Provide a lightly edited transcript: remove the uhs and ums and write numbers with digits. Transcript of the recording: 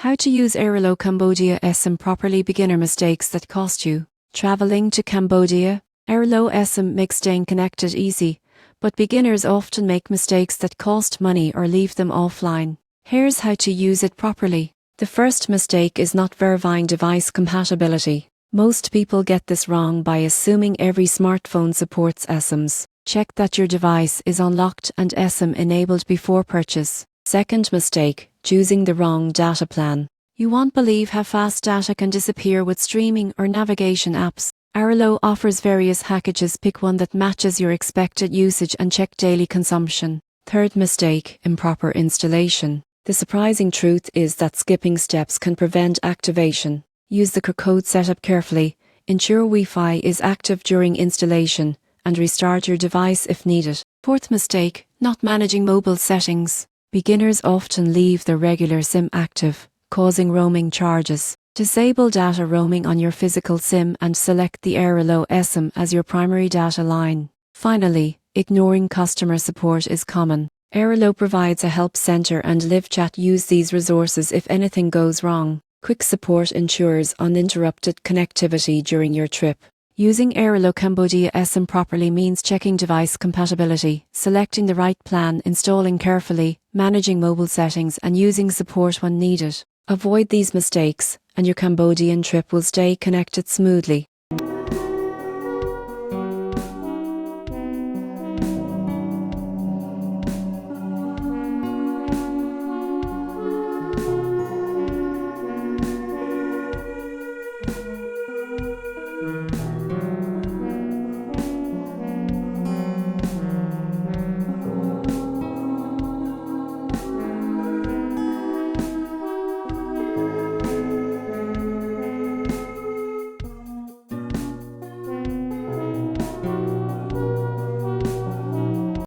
How to use Airalo Cambodia eSIM properly. Beginner mistakes that cost you. Traveling to Cambodia, Airalo eSIM makes staying connected easy, but beginners often make mistakes that cost money or leave them offline. Here's how to use it properly. The first mistake is not verifying device compatibility. Most people get this wrong by assuming every smartphone supports eSIMs. Check that your device is unlocked and eSIM enabled before purchase. Second mistake, choosing the wrong data plan. You won't believe how fast data can disappear with streaming or navigation apps. Airalo offers various packages. Pick one that matches your expected usage and check daily consumption. Third mistake, improper installation. The surprising truth is that skipping steps can prevent activation. Use the code setup carefully, ensure Wi-Fi is active during installation, and restart your device if needed. Fourth mistake, not managing mobile settings. Beginners often leave their regular SIM active, causing roaming charges. Disable data roaming on your physical SIM and select the Airalo eSIM as your primary data line. Finally, ignoring customer support is common. Airalo provides a help center and live chat. Use these resources if anything goes wrong. Quick support ensures uninterrupted connectivity during your trip. Using Airalo Cambodia eSIM properly means checking device compatibility, selecting the right plan, installing carefully, managing mobile settings, and using support when needed. Avoid these mistakes, and your Cambodian trip will stay connected smoothly.